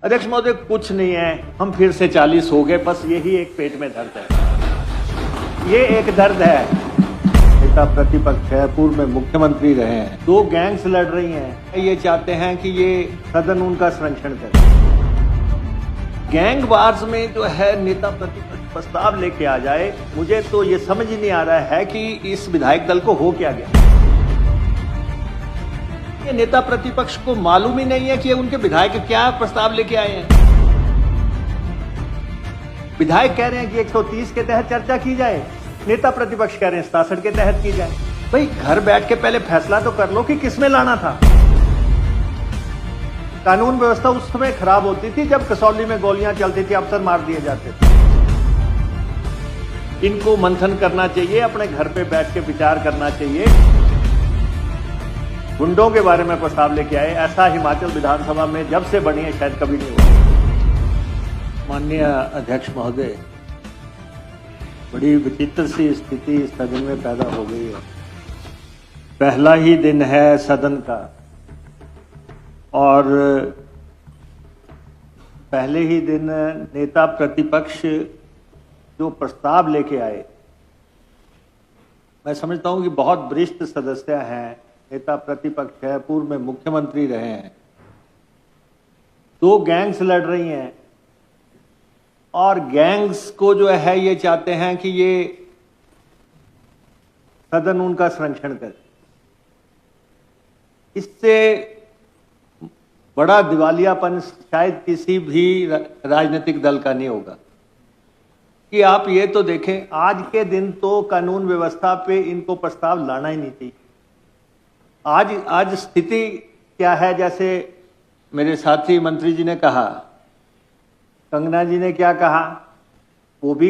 अध्यक्ष महोदय, कुछ नहीं है, हम फिर से 40 हो गए, बस यही एक पेट में दर्द है। ये एक दर्द है। नेता प्रतिपक्ष है, पूर्व में मुख्यमंत्री रहे हैं, दो गैंग्स लड़ रही हैं। ये चाहते हैं कि ये सदन उनका संरक्षण करे। गैंग वार्स में जो है नेता प्रतिपक्ष प्रस्ताव लेके आ जाए, मुझे तो ये समझ ही नहीं आ रहा है कि इस विधायक दल को हो क्या गया। ये नेता प्रतिपक्ष को मालूम ही नहीं है कि उनके विधायक क्या प्रस्ताव लेके आए हैं। विधायक कह रहे हैं कि 130 के तहत चर्चा की जाए, नेता प्रतिपक्ष कह रहे हैं 67 के तहत की जाए। भाई, घर बैठ के पहले फैसला तो कर लो कि किसमें लाना था। कानून व्यवस्था उस समय खराब होती थी जब कसौली में गोलियां चलती थी, अफसर मार दिए जाते थे। इनको मंथन करना चाहिए, अपने घर पे बैठ के विचार करना चाहिए। गुंडों के बारे में प्रस्ताव लेके आए, ऐसा हिमाचल विधानसभा में जब से बनी है शायद कभी नहीं हुआ। माननीय अध्यक्ष महोदय, बड़ी विचित्र सी स्थिति इस सदन में पैदा हो गई है। पहला ही दिन है सदन का और पहले ही दिन नेता प्रतिपक्ष जो प्रस्ताव लेके आए, मैं समझता हूं कि बहुत वरिष्ठ सदस्य हैं, नेता प्रतिपक्ष है, पूर्व में मुख्यमंत्री रहे हैं, दो गैंग्स लड़ रही हैं और गैंग्स को जो है ये चाहते हैं कि ये सदन उनका संरक्षण करे। इससे बड़ा दिवालियापन शायद किसी भी राजनीतिक दल का नहीं होगा। कि आप ये तो देखें, आज के दिन तो कानून व्यवस्था पे इनको प्रस्ताव लाना ही नहीं चाहिए। आज स्थिति क्या है, जैसे मेरे साथी मंत्री जी ने कहा, कंगना जी ने क्या कहा, वो भी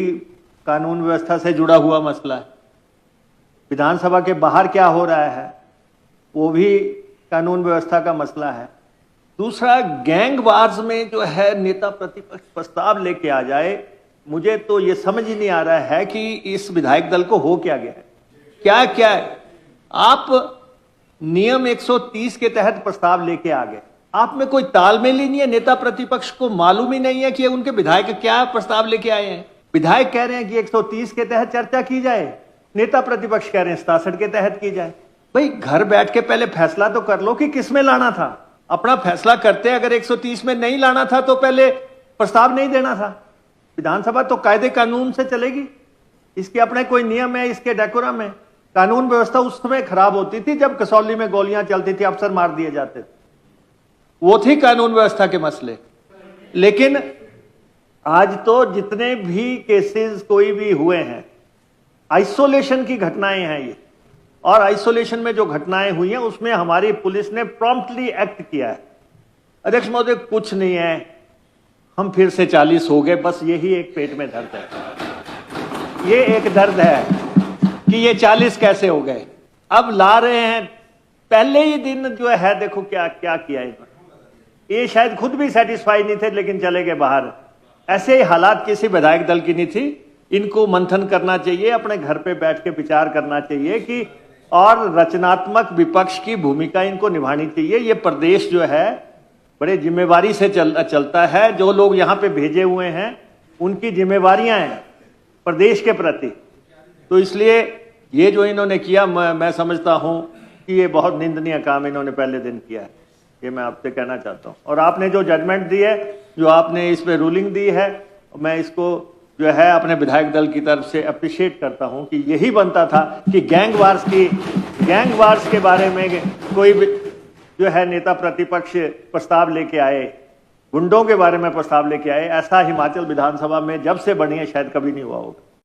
कानून व्यवस्था से जुड़ा हुआ मसला है। विधानसभा के बाहर क्या हो रहा है वो भी कानून व्यवस्था का मसला है। दूसरा, गैंग वार्स में जो है नेता प्रतिपक्ष प्रस्ताव लेके आ जाए, मुझे तो ये समझ ही नहीं आ रहा है कि इस विधायक दल को हो क्या गया है। क्या है? आप नियम 130 के तहत प्रस्ताव लेके आ गए, आप में कोई तालमेल ही नहीं है। नेता प्रतिपक्ष को मालूम ही नहीं है कि उनके विधायक क्या प्रस्ताव लेके आए हैं। विधायक कह रहे हैं कि 130 के तहत चर्चा की जाए, नेता प्रतिपक्ष कह रहे हैं 67 के तहत की जाए। भाई, घर बैठ के पहले फैसला तो कर लो कि किसमें लाना था। अपना फैसला करते, अगर 130 में नहीं लाना था तो पहले प्रस्ताव नहीं देना था। विधानसभा तो कायदे कानून से चलेगी, इसके अपने कोई नियम है, इसके डेकोरम है। कानून व्यवस्था उस समय खराब होती थी जब कसौली में गोलियां चलती थी, अफसर मार दिए जाते थे, वो थी कानून व्यवस्था के मसले। लेकिन आज तो जितने भी केसेस कोई भी हुए हैं, आइसोलेशन की घटनाएं हैं ये, और आइसोलेशन में जो घटनाएं हुई हैं उसमें हमारी पुलिस ने प्रॉम्प्टली एक्ट किया है। अध्यक्ष महोदय, कुछ नहीं है, हम फिर से 40 हो गए, बस यही एक पेट में दर्द है। ये एक दर्द है कि ये 40 कैसे हो गए। अब ला रहे हैं, पहले ही दिन जो है देखो क्या क्या किया इन्होंने। ये शायद खुद भी सेटिस्फाई नहीं थे लेकिन चले गए बाहर। ऐसे ही हालात किसी विधायक दल की नहीं थी। इनको मंथन करना चाहिए, अपने घर पे बैठ के विचार करना चाहिए कि और रचनात्मक विपक्ष की भूमिका इनको निभानी चाहिए। ये प्रदेश जो है बड़े जिम्मेवारी से चलता है। जो लोग यहाँ पे भेजे हुए हैं उनकी जिम्मेवारियां हैं प्रदेश के प्रति। तो इसलिए ये जो इन्होंने किया, मैं समझता हूं कि ये बहुत निंदनीय काम इन्होंने पहले दिन किया है। ये मैं आपसे कहना चाहता हूं। और आपने जो जजमेंट दी है, जो आपने इस पे रूलिंग दी है, मैं इसको जो है अपने विधायक दल की तरफ से अप्रिशिएट करता हूं कि यही बनता था कि गैंग वार्स के बारे में कोई जो है नेता प्रतिपक्ष प्रस्ताव लेके आए, गुंडों के बारे में प्रस्ताव लेके आए। ऐसा हिमाचल विधानसभा में जब से बनी है शायद कभी नहीं हुआ होगा।